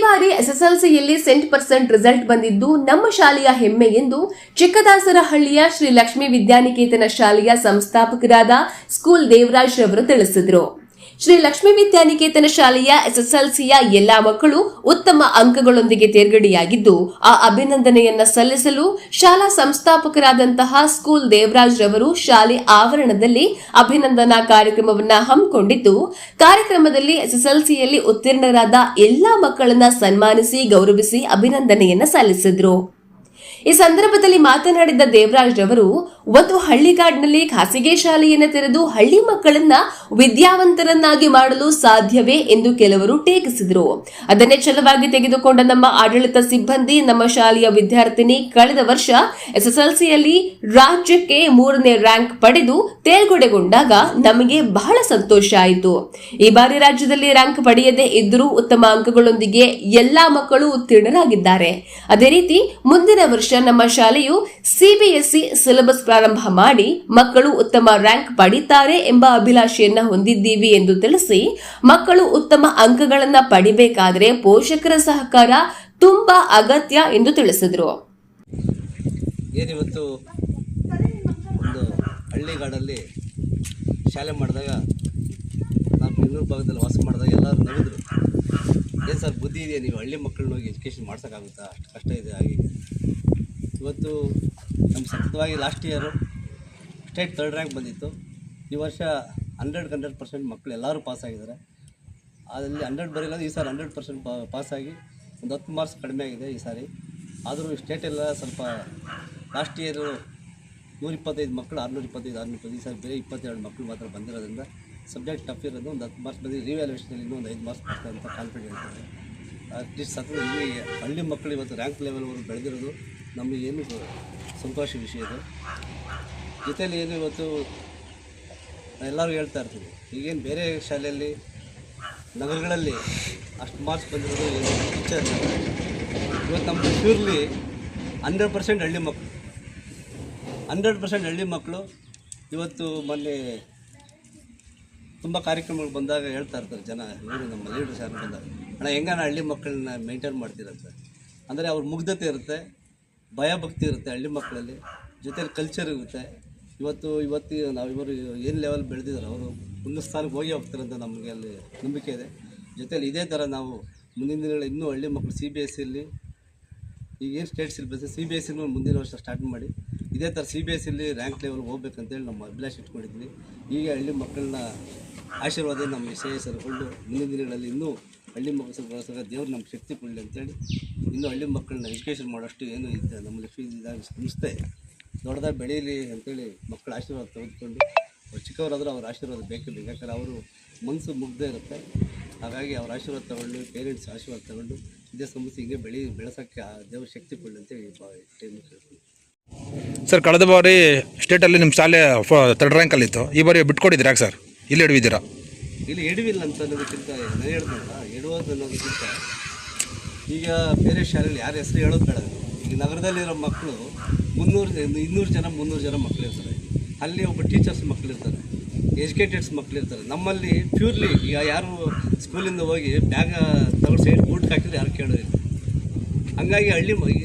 ಬಾರಿ ಎಸ್ಎಸ್ಎಲ್ಸಿಯಲ್ಲಿ 100% ರಿಸಲ್ಟ್ ಬಂದಿದ್ದು ನಮ್ಮ ಶಾಲೆಯ ಹೆಮ್ಮೆ ಎಂದು ಚಿಕ್ಕದಾಸರಹಳ್ಳಿಯ ಶ್ರೀ ಲಕ್ಷ್ಮೀ ವಿದ್ಯಾನಿಕೇತನ ಶಾಲೆಯ ಸಂಸ್ಥಾಪಕರಾದ ಸ್ಕೂಲ್ ದೇವರಾಜ್ ರವರು ತಿಳಿಸಿದರು. ಶ್ರೀ ಲಕ್ಷ್ಮೀ ವಿದ್ಯಾನಿಕೇತನ ಶಾಲೆಯ ಎಸ್ಎಸ್ಎಲ್ಸಿಯ ಎಲ್ಲಾ ಮಕ್ಕಳು ಉತ್ತಮ ಅಂಕಗಳೊಂದಿಗೆ ತೇರ್ಗಡೆಯಾಗಿದ್ದು ಆ ಅಭಿನಂದನೆಯನ್ನ ಸಲ್ಲಿಸಲು ಶಾಲಾ ಸಂಸ್ಥಾಪಕರಾದಂತಹ ಸ್ಕೂಲ್ ದೇವರಾಜ್ ರವರು ಶಾಲೆ ಆವರಣದಲ್ಲಿ ಅಭಿನಂದನಾ ಕಾರ್ಯಕ್ರಮವನ್ನ ಹಮ್ಮಿಕೊಂಡಿದ್ದು, ಕಾರ್ಯಕ್ರಮದಲ್ಲಿ ಎಸ್ಎಸ್ಎಲ್ಸಿಯಲ್ಲಿ ಉತ್ತೀರ್ಣರಾದ ಎಲ್ಲಾ ಮಕ್ಕಳನ್ನ ಸನ್ಮಾನಿಸಿ ಗೌರವಿಸಿ ಅಭಿನಂದನೆಯನ್ನ ಸಲ್ಲಿಸಿದರು. ಈ ಸಂದರ್ಭದಲ್ಲಿ ಮಾತನಾಡಿದ ದೇವರಾಜ್ ರವರು, ಒಂದು ಹಳ್ಳಿಗಾಡಿನಲ್ಲಿ ಖಾಸಗಿ ಶಾಲೆಯನ್ನು ತೆರೆದು ಹಳ್ಳಿ ಮಕ್ಕಳನ್ನ ವಿದ್ಯಾವಂತರನ್ನಾಗಿ ಮಾಡಲು ಸಾಧ್ಯವೇ ಎಂದು ಕೆಲವರು ಟೀಕಿಸಿದರು. ಅದನ್ನೇ ಛಲವಾಗಿ ತೆಗೆದುಕೊಂಡ ನಮ್ಮ ಆಡಳಿತ ಸಿಬ್ಬಂದಿ, ನಮ್ಮ ಶಾಲೆಯ ವಿದ್ಯಾರ್ಥಿನಿ ಕಳೆದ ವರ್ಷ ಎಸ್ಎಸ್ಎಲ್ಸಿಯಲ್ಲಿ ರಾಜ್ಯಕ್ಕೆ 3ನೇ ರ್ಯಾಂಕ್ ಪಡೆದು ತೇರ್ಗಡೆಗೊಂಡಾಗ ನಮಗೆ ಬಹಳ ಸಂತೋಷ ಆಯಿತು. ಈ ಬಾರಿ ರಾಜ್ಯದಲ್ಲಿ ರ್ಯಾಂಕ್ ಪಡೆಯದೇ ಇದ್ದರೂ ಉತ್ತಮ ಅಂಕಗಳೊಂದಿಗೆ ಎಲ್ಲಾ ಮಕ್ಕಳು ಉತ್ತೀರ್ಣರಾಗಿದ್ದಾರೆ. ಅದೇ ರೀತಿ ಮುಂದಿನ ವರ್ಷ ನಮ್ಮ ಶಾಲೆಯು ಸಿಬಿಎಸ್ಇ ಸಿಲೆಬಸ್ ಪ್ರಾರಂಭ ಮಾಡಿ ಮಕ್ಕಳು ಉತ್ತಮ ರ್ಯಾಂಕ್ ಪಡಿತಾರೆ ಎಂಬ ಅಭಿಲಾಷೆಯನ್ನ ಹೊಂದಿದ್ದೀವಿ ಎಂದು ತಿಳಿಸಿ, ಮಕ್ಕಳು ಉತ್ತಮ ಅಂಕಗಳನ್ನು ಪಡಿಬೇಕಾದರೆ ಪೋಷಕರ ಸಹಕಾರ ತುಂಬಾ ಅಗತ್ಯ ಎಂದು ತಿಳಿಸಿದರು. ಏನಿವತ್ತು ಒಂದು ಹಳ್ಳಿಗಾಡಲ್ಲಿ ಶಾಲೆ ಮಾಡಿದಾಗ, ನಾವು ಬೆಂಗಳೂರು ಭಾಗದಲ್ಲಿ ವಾಸ ಮಾಡಿದಾಗ ಎಲ್ಲರೂ ನಗಿದ್ರು, ಏನು ಸರ್ ಬುದ್ಧಿ ಇದೆಯಾ, ನೀವು ಹಳ್ಳಿ ಮಕ್ಕಳನ್ನ ಹೋಗಿ ಎಜುಕೇಷನ್ ಮಾಡ್ಸೋಕ್ಕಾಗುತ್ತಾ, ಅಷ್ಟು ಕಷ್ಟ ಇದೆ. ಹಾಗೆ ಇವತ್ತು ನಮ್ಮ ಸತತವಾಗಿ last year state 3rd rank ಬಂದಿತ್ತು. ಈ ವರ್ಷ 100% ಮಕ್ಕಳು ಎಲ್ಲರೂ ಪಾಸಾಗಿದ್ದಾರೆ. ಅದರಲ್ಲಿ 100 ಬರೀಲ್ಲ, ಈ ಸಾರಿ 100% ಪಾಸಾಗಿ ಒಂದು 10 ಮಾರ್ಕ್ಸ್ ಕಡಿಮೆ ಆಗಿದೆ ಈ ಸಾರಿ. ಆದರೂ ಸ್ಟೇಟೆಲ್ಲ ಸ್ವಲ್ಪ ಲಾಸ್ಟ್ ಇಯರು 125 ಮಕ್ಕಳು 625 ಈ ಸಾರಿ ಬೇರೆ 22 ಮಕ್ಕಳು ಮಾತ್ರ ಬಂದಿರೋದ್ರಿಂದ ಸಬ್ಜೆಕ್ಟ್ ಟಫ್ ಇರೋದು. ಒಂದು 10 ಮಾರ್ಕ್ಸ್ ಬಂದಿದೆ. ರಿವ್ಯಾಲ್ಯೂಷನಲ್ಲಿ ಇನ್ನೂ ಒಂದು 5 ಮಾರ್ಕ್ಸ್ ಬರ್ತಾರೆ ಅಂತ ಕಾನ್ಫಿಡೆಂಟ್ ಇದೆ. ಅಟ್ಲೀಸ್ಟ್ ಸತತ ಇಲ್ಲಿ ಹಳ್ಳಿ ಮಕ್ಕಳು ಇವತ್ತು ರ್ಯಾಂಕ್ ಲೆವೆಲ್ವರೆಗೂ ಬೆಳೆದಿರೋದು ನಮಗೇನು ಸಂತೋಷ ವಿಷಯ ಇದು. ಜೊತೆಯಲ್ಲಿ ಏನು ಇವತ್ತು ಎಲ್ಲರಿಗೂ ಹೇಳ್ತಾ ಇರ್ತೀವಿ, ಈಗೇನು ಬೇರೆ ಶಾಲೆಯಲ್ಲಿ ನಗರಗಳಲ್ಲಿ ಅಷ್ಟು ಮಾರ್ಕ್ಸ್ ಬಂದಿರೋದು ಏನು ಟೀಚರ್, ಇವತ್ತು ನಮ್ಮದು ಪ್ಯೂರ್ಲಿ 100% ಹಳ್ಳಿ ಮಕ್ಕಳು 100% ಹಳ್ಳಿ ಮಕ್ಕಳು. ಇವತ್ತು ಮೊನ್ನೆ ತುಂಬ ಕಾರ್ಯಕ್ರಮಗಳು ಬಂದಾಗ ಹೇಳ್ತಾ ಇರ್ತಾರೆ ಜನ, ಇವರು ನಮ್ಮ ಲೀಡರ್ಸ್ ಯಾರು ಬಂದಾಗ, ಅಣ್ಣ ಹೆಂಗಣ್ಣ ಹಳ್ಳಿ ಮಕ್ಕಳನ್ನ ಮೇಂಟೈನ್ ಮಾಡ್ತೀರಂತ. ಅಂದರೆ ಅವ್ರ ಮುಗ್ಧತೆ ಇರುತ್ತೆ, ಭಯಭಕ್ತಿ ಇರುತ್ತೆ ಹಳ್ಳಿ ಮಕ್ಕಳಲ್ಲಿ, ಜೊತೆಲಿ ಕಲ್ಚರ್ ಇರುತ್ತೆ. ಇವತ್ತು ನಾವು ಇವರು ಏನು ಲೆವೆಲ್ ಬೆಳೆದಿದ್ದಾರೆ ಅವರು ಒಂದು ಸ್ಥಾನಕ್ಕೆ ಹೋಗಿ ಹೋಗ್ತಾರೆ ಅಂತ ನಮಗೆ ಅಲ್ಲಿ ನಂಬಿಕೆ ಇದೆ. ಜೊತೆಲಿ ಇದೇ ಥರ ನಾವು ಮುಂದಿನ ದಿನಗಳಲ್ಲಿ ಇನ್ನೂ ಹಳ್ಳಿ ಮಕ್ಕಳು CBSEಯಲ್ಲಿ ಈಗೇನು ಸ್ಟೇಟ್ ಸಿಲೆಬಸ್ CBSEನೂ ಮುಂದಿನ ವರ್ಷ ಸ್ಟಾರ್ಟ್ ಮಾಡಿ ಇದೇ ಥರ CBSEಯಲ್ಲಿ ರ್ಯಾಂಕ್ ಲೆವೆಲ್ ಹೋಗ್ಬೇಕಂತೇಳಿ ನಮ್ಮ ಅಭಿಲಾಷೆ ಇಟ್ಕೊಂಡಿದ್ವಿ. ಈಗ ಹಳ್ಳಿ ಮಕ್ಕಳನ್ನ ಆಶೀರ್ವಾದ ನಮ್ಮ ಶ್ರೇಯಸ್ಸರುಗಳು ಮುಂದಿನ ದಿನಗಳಲ್ಲಿ ಇನ್ನೂ ಹಳ್ಳಿ ಮಕ್ಕಳು ಬಳಸೋಕೆ ದೇವ್ರು ನಮ್ಗೆ ಶಕ್ತಿ ಕೊಡಲಿ ಅಂತೇಳಿ, ಇನ್ನೂ ಹಳ್ಳಿ ಮಕ್ಕಳನ್ನ ಎಜುಕೇಷನ್ ಮಾಡೋಷ್ಟು ಏನು ಇದೆ ನಮ್ಮಲ್ಲಿ ಇದಾಗ ಸಂಸ್ಥೆ ದೊಡ್ಡದಾಗಿ ಬೆಳೀಲಿ ಅಂತೇಳಿ ಮಕ್ಕಳ ಆಶೀರ್ವಾದ ತೆಗೆದುಕೊಂಡು, ಅವ್ರು ಚಿಕ್ಕವರಾದರೂ ಅವ್ರ ಆಶೀರ್ವಾದ ಬೇಕೇ ಬೇಕು. ಯಾಕಂದ್ರೆ ಅವರು ಮನಸ್ಸು ಮುಗ್ದೇ ಇರುತ್ತೆ. ಹಾಗಾಗಿ ಅವ್ರ ಆಶೀರ್ವಾದ ತಗೊಂಡು, ಪೇರೆಂಟ್ಸ್ ಆಶೀರ್ವಾದ ತಗೊಂಡು ಇದೇ ಸಂಸ್ಥೆ ಹಿಂಗೆ ಬೆಳೆಸೋಕ್ಕೆ ದೇವ್ರ ಶಕ್ತಿ ಕೊಡಲಿ ಅಂತೇಳಿ ಟೈಮ್ ಕೇಳ್ತೀನಿ. ಸರ್, ಕಳೆದ ಬಾರಿ ಸ್ಟೇಟಲ್ಲಿ ನಿಮ್ಮ ಶಾಲೆ 3rd ರ್ಯಾಂಕಲ್ಲಿತ್ತು. ಈ ಬಾರಿ ಬಿಟ್ಕೊಟ್ಟಿದ್ದೀರಾ ಸರ್? ಇಲ್ಲಿ ಹಿಡಿದಿದ್ದೀರಾ? ಇಲ್ಲಿ ಎಡವಿಲ್ಲ ಅಂತ ಅನ್ನೋದಕ್ಕಿಂತ ನಾನು ಹೇಳ್ದಲ್ಲ, ಎಡುವುದು ಅನ್ನೋದಕ್ಕಿಂತ ಈಗ ಬೇರೆ ಶಾಲೆಯಲ್ಲಿ ಯಾರ ಹೆಸರು ಹೇಳೋದು ಬೇಡ. ಈಗ ನಗರದಲ್ಲಿರೋ ಮಕ್ಕಳು 200 ಜನ 300 ಜನ ಮಕ್ಕಳಿರ್ತಾರೆ. ಅಲ್ಲಿ ಒಬ್ಬ ಟೀಚರ್ಸ್ ಮಕ್ಕಳಿರ್ತಾರೆ, ಎಜುಕೇಟೆಡ್ಸ್ ಮಕ್ಕಳಿರ್ತಾರೆ. ನಮ್ಮಲ್ಲಿ ಪ್ಯೂರ್ಲಿ ಈಗ ಯಾರು ಸ್ಕೂಲಿಂದ ಹೋಗಿ ಬ್ಯಾಗ ತಗೊಂಡು ಸೈಡ್ ಬೂಟ್ ಹಾಕಿದ್ರೆ ಯಾರು ಕೇಳೋದಿಲ್ಲ. ಹಂಗಾಗಿ ಹಳ್ಳಿ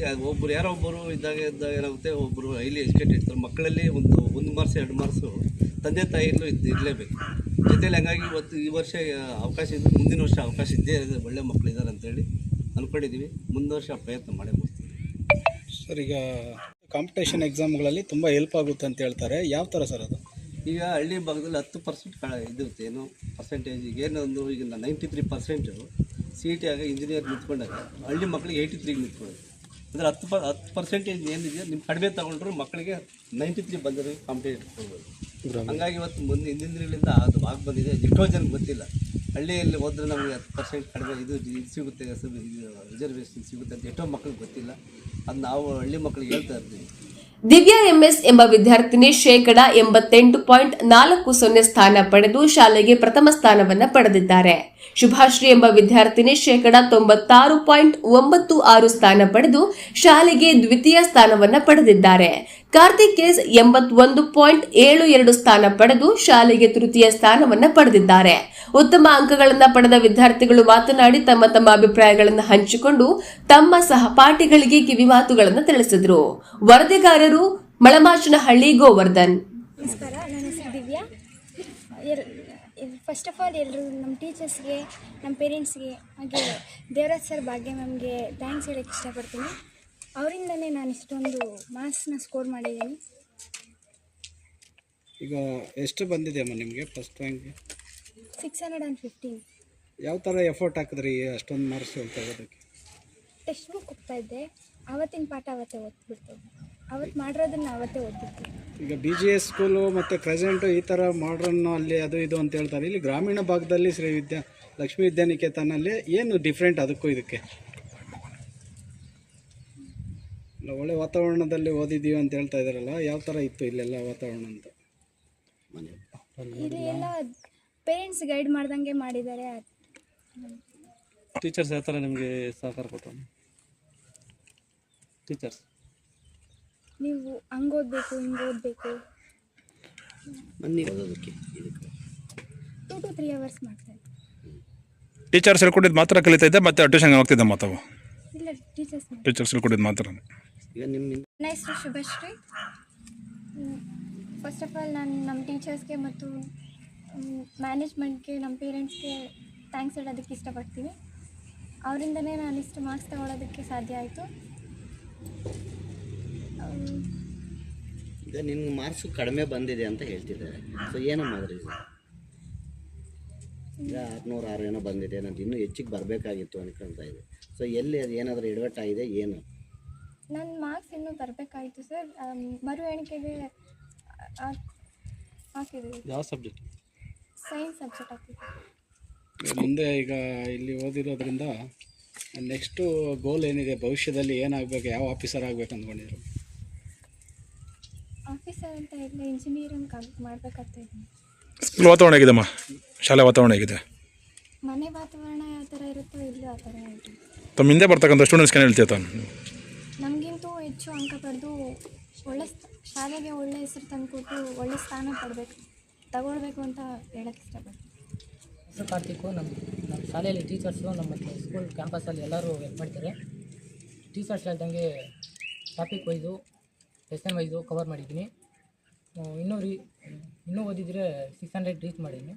ಒಬ್ಬರು ಯಾರೋ ಒಬ್ಬರು ಇದ್ದಾಗ ಏನಾಗುತ್ತೆ, ಒಬ್ಬರು ಹೈಲಿ ಎಜುಕೇಟೆಡ್ ಇರ್ತಾರೆ. ಮಕ್ಕಳಲ್ಲಿ ಒಂದು ಮಾರ್ಕ್ಸ್ 2 ಮಾರ್ಕ್ಸು ತಂದೆ ತಾಯಿಯಲ್ಲೂ ಇರಲೇಬೇಕು ಜೊತೆಲಿ. ಹಂಗಾಗಿ ಇವತ್ತು ಈ ವರ್ಷ ಅವಕಾಶ ಇದ್ದು ಮುಂದಿನ ವರ್ಷ ಅವಕಾಶ ಇದ್ದೇ ಇದೆ, ಒಳ್ಳೆ ಮಕ್ಕಳು ಇದ್ದಾರೆ ಅಂತೇಳಿ ಅಂದ್ಕೊಂಡಿದ್ದೀವಿ. ಮುಂದಿನ ವರ್ಷ ಪ್ರಯತ್ನ ಮಾಡೇ ಮಾಡ್ತೀವಿ. ಸರ್, ಈಗ ಕಾಂಪಿಟೇಷನ್ ಎಕ್ಸಾಮ್ಗಳಲ್ಲಿ ತುಂಬ ಹೆಲ್ಪ್ ಆಗುತ್ತೆ ಅಂತ ಹೇಳ್ತಾರೆ, ಯಾವ ಥರ ಸರ್ ಅದು? ಈಗ ಹಳ್ಳಿ ಭಾಗದಲ್ಲಿ 10% ಇದಿರುತ್ತೆ, ಏನು ಪರ್ಸೆಂಟೇಜ್. ಏನೊಂದು ಈಗ 93% CET ಆಗ ಇಂಜಿನಿಯರ್ ನಿಂತ್ಕೊಂಡಾಗ ಹಳ್ಳಿ ಮಕ್ಕಳಿಗೆ 83 ನಿಂತ್ಕೊಳ್ಳೋದು. ಅಂದರೆ 10% ಏನಿದೆಯೋ ನಿಮ್ಮ ಕಡಿಮೆ ತೊಗೊಂಡ್ರು ಮಕ್ಕಳಿಗೆ 93 ಬಂದರೆ ಕಾಂಪಿಟೇಟಿವ್ ಕೊಡ್ಬೋದು. ಹಂಗಾಗಿ ಇವತ್ತು ಹಿಂದಿನ ದಿನಗಳಿಂದ ಅದು ಆಗಿ ಬಂದಿದೆ. ಎಷ್ಟೋ ಜನಕ್ಕೆ ಗೊತ್ತಿಲ್ಲ, ಹಳ್ಳಿಯಲ್ಲಿ ಹೋದರೆ ನಮಗೆ 10% ಕಡಿಮೆ ಇದು ಸಿಗುತ್ತೆ, ರಿಸರ್ವೇಷನ್ ಸಿಗುತ್ತೆ ಅಂತ ಎಷ್ಟೋ ಮಕ್ಕಳಿಗೆ ಗೊತ್ತಿಲ್ಲ. ಅದು ನಾವು ಹಳ್ಳಿ ಮಕ್ಕಳಿಗೆ ಹೇಳ್ತಾ ಇರ್ತೀವಿ. ದಿವ್ಯಾ MS ಎಂಬ ವಿದ್ಯಾರ್ಥಿನಿ 88.40% ಸ್ಥಾನ ಪಡೆದು ಶಾಲೆಗೆ ಪ್ರಥಮ ಸ್ಥಾನವನ್ನು ಪಡೆದಿದ್ದಾರೆ. ಶುಭಾಶ್ರೀ ಎಂಬ ವಿದ್ಯಾರ್ಥಿನಿ 96.96% ಸ್ಥಾನ ಪಡೆದು ಶಾಲೆಗೆ ದ್ವಿತೀಯ ಸ್ಥಾನವನ್ನು ಪಡೆದಿದ್ದಾರೆ. ಕಾರ್ತಿಕ್ ಎಸ್ 81.72 ಸ್ಥಾನ ಪಡೆದು ಶಾಲೆಗೆ ತೃತೀಯ ಸ್ಥಾನವನ್ನ ಪಡೆದಿದ್ದಾರೆ. ಉತ್ತಮ ಅಂಕಗಳನ್ನು ಪಡೆದ ವಿದ್ಯಾರ್ಥಿಗಳು ಮಾತನಾಡಿ ತಮ್ಮ ಅಭಿಪ್ರಾಯಗಳನ್ನು ಹಂಚಿಕೊಂಡು ತಮ್ಮ ಸಹಪಾಠಿಗಳಿಗೆ ಕಿವಿಮಾತುಗಳನ್ನು ತಿಳಿಸಿದರು. ವರದಿಗಾರರು ಮಳಮಾಚನಹಳ್ಳಿ ಗೋವರ್ಧನ್. ನಮಸ್ಕಾರ, ನನ್ನ ಹೆಸರು ದಿವ್ಯಾ. ಫಸ್ಟ್ ಆಫ್ ಆಲ್ ಎಲ್ಲರೂ ನಮ್ಮ ಟೀಚರ್ಸ್ಗೆ, ನಮ್ಮ ಪೇರೆಂಟ್ಸ್ಗೆ, ಹಾಗೆ ದೇವರಾಜ್ ಸರ್ ಭಾಗ್ಯ ಮ್ಯಾಮ್ಗೆ ಥ್ಯಾಂಕ್ಸ್ ಹೇಳೋಕ್ಕೆ ಇಷ್ಟಪಡ್ತೀನಿ. ಅವರಿಂದನೇ ನಾನು ಇಷ್ಟೊಂದು ಮಾರ್ಕ್ಸ್ನ ಸ್ಕೋರ್ ಮಾಡಿದ್ದೀನಿ. ಈಗ ಎಷ್ಟು ಬಂದಿದೆ ಅಮ್ಮ ನಿಮಗೆ ಫಸ್ಟ್ ರ್ಯಾಂಕ್ಗೆ? 615. ಯಾವ ಥರ ಎಫರ್ಟ್ ಹಾಕಿದ್ರಿ ಅಷ್ಟೊಂದು ಮಾರ್ಕ್ಸ್ ತೆಗೋದಕ್ಕೆ? ಟೆಕ್ಸ್ಟ್ ಬುಕ್ ಹೋಗ್ತಾಯಿದ್ದೆ, ಆವತ್ತಿನ ಪಾಠ ಅವತ್ತೇ ಓದ್ಬಿಡ್ತೇವೆ, ಅವತ್ತು ಮಾಡಿರೋದನ್ನು ಅವತ್ತೇ ಓದ್ತಿದ್ದೆ. ಈಗ BGS ಸ್ಕೂಲು ಮತ್ತು ಕ್ರೆಸೆಂಟು ಈ ಥರ ಮಾಡ್ರನ್ನು ಅಲ್ಲಿ ಅದು ಇದು ಅಂತ ಹೇಳ್ತಾರೆ. ಇಲ್ಲಿ ಗ್ರಾಮೀಣ ಭಾಗದಲ್ಲಿ ಲಕ್ಷ್ಮೀ ವಿದ್ಯಾನಿಕೇತನಲ್ಲಿ ಏನು ಡಿಫ್ರೆಂಟ್ ಅದಕ್ಕೂ ಇದಕ್ಕೆ? ಒಳ್ಳೆ ವಾತಾವರಣದಲ್ಲಿ ಓದಿದ್ದೀವಿ ಅಂತ ಹೇಳ್ತಾ ಇದ್ದಾರಲ್ಲ, ಯಾವ ಥರ ಇತ್ತು ಇಲ್ಲೆಲ್ಲ ವಾತಾವರಣ ಅಂತ? ಇಲ್ಲಿ ಎಲ್ಲ ಪೇರೆಂಟ್ಸ್ ಗೈಡ್ ಮಾಡ್ದಂಗೆ ಮಾಡಿದ್ದಾರೆ. ಟೀಚರ್ಸ್ ಯಾವ ಥರ ನಿಮಗೆ ಸಹಕಾರ ಕೊಟ್ಟರು? ಟೀಚರ್ಸ್ ನೀವು ಹಂಗೆ ಓದಬೇಕು, ಹಿಂಗೆ ಓದಬೇಕು, ಓದೋದಕ್ಕೆ 2 to 3 hours ಮಾಡ್ತಾರೆ. ಟೀಚರ್ಸ್ ಹೇಳ್ಕೊಟ್ಟಿದ್ದು ಮಾತ್ರ ಕಲಿತಾ ಇದ್ದೆ, ಮತ್ತೆ ಟ್ಯೂಷನ್ಗೆ ಹೋಗ್ತಿದ್ದೆ ಮಾತಾವು? ಇಲ್ಲ, ಟೀಚರ್ಸ್. ಟೀಚರ್ಸ್ ಹೇಳ್ಕೊಟ್ಟಿದ್ದು ಮಾತ್ರ. ಈಗ ನಿಮ್ಮ ನನ್ನ ಹೆಸರು ಶುಭಶ್ರೀ. ಫಸ್ಟ್ ಆಫ್ ಆಲ್ ನಾನು ನಮ್ಮ ಟೀಚರ್ಸ್ಗೆ ಮತ್ತು ಮ್ಯಾನೇಜ್ಮೆಂಟ್ಗೆ, ನಮ್ಮ ಪೇರೆಂಟ್ಸ್ಗೆ ಥ್ಯಾಂಕ್ಸ್ ಹೇಳೋದಕ್ಕೆ ಇಷ್ಟಪಡ್ತೀನಿ. ಅವರಿಂದನೇ ನಾನು ಇಷ್ಟು ಮಾರ್ಕ್ಸ್ ತಗೊಳ್ಳೋದಕ್ಕೆ ಸಾಧ್ಯ ಆಯಿತು. ಈಗ ನಿನ್ಗೆ ಮಾರ್ಕ್ಸು ಕಡಿಮೆ ಬಂದಿದೆ ಅಂತ ಹೇಳ್ತಿದ್ದಾರೆ. ಸೊ ಏನಮ್ಮ ಅದ್ರ ಈಗ 606 ಏನೋ ಬಂದಿದೆ, ನಾನು ಇನ್ನೂ ಹೆಚ್ಚಿಗೆ ಬರಬೇಕಾಗಿತ್ತು ಅನ್ಕೊಳ್ತಾ ಇದೆ. ಸೊ ಎಲ್ಲಿ ಅದು ಏನಾದರೂ ಎಡವಟ್ಟಾಗಿದೆ ಏನು? ನನ್ನ ಮಾರ್ಕ್ಸ್ ಇನ್ನೂ ಬರಬೇಕಾಯಿತು ಸರ್. ಮರು ಎಣಿಕೆಗೆ ಹಾಕಿದ್ದೀವಿ. ಯಾವ ಸಬ್ಜೆಕ್ಟ್? ಸೈನ್ಸ್ ಸಬ್ಜೆಕ್ಟ್ ಹಾಕಿದ್ದೀವಿ. ಮುಂದೆ ಈಗ ಇಲ್ಲಿ ಓದಿರೋದ್ರಿಂದ ನೆಕ್ಸ್ಟು ಗೋಲ್ ಏನಿದೆ, ಭವಿಷ್ಯದಲ್ಲಿ ಏನಾಗಬೇಕು, ಯಾವ ಆಫೀಸರ್ ಆಗಬೇಕು ಅಂದ್ಕೊಂಡಿದ್ರು? ಆಫೀಸರ್ ಅಂತ ಇಲ್ಲ, ಇಂಜಿನಿಯರಿಂಗ್ ಮಾಡಬೇಕಂತ ಇದ್ದೀನಿ. ಸ್ಕೂಲ್ ವಾತಾವರಣ ಹೇಗಿದೆಮ್ಮ? ಶಾಲೆ ವಾತಾವರಣ ಹೇಗಿದೆ? ಮನೆ ವಾತಾವರಣ ಯಾವ ಥರ ಇರುತ್ತೋ ಇಲ್ಲೂ ಆ ಥರ ಇದೆ. ತಮ್ಮ ಹಿಂದೆ ಬರ್ತಕ್ಕಂಥ ಸ್ಟೂಡೆಂಟ್ಸ್ಗೆ ಏನು ಹೇಳ್ತೀಯ ತಾನು? ನಮಗಿಂತೂ ಹೆಚ್ಚು ಅಂಕ ಪಡೆದು ಒಳ್ಳೆ ಶಾಲೆಗೆ ಒಳ್ಳೆ ಹೆಸರು ತಂದುಕೊಟ್ಟು ಒಳ್ಳೆ ಸ್ಥಾನ ತಗೊಳ್ಬೇಕು ಅಂತ ಹೇಳಕ್ಕೆ ಇಷ್ಟಪಡ್ತೀನಿ. ಹೆಸರು ಕಾರ್ತಿಕ್ಕು. ನಮ್ಮ ಶಾಲೆಯಲ್ಲಿ ಟೀಚರ್ಸು, ನಮ್ಮ ಸ್ಕೂಲ್ ಕ್ಯಾಂಪಸಲ್ಲಿ ಎಲ್ಲರೂ ಹೆಲ್ಪ್ ಮಾಡ್ತಾರೆ. ಟೀಚರ್ಸ್ ಹೇಳ್ದಂಗೆ topic wise, lesson wise cover ಮಾಡಿದ್ದೀನಿ. ಇನ್ನೂ ಓದಿದರೆ 600 ರೀಚ್ ಮಾಡಿದ್ದೀನಿ.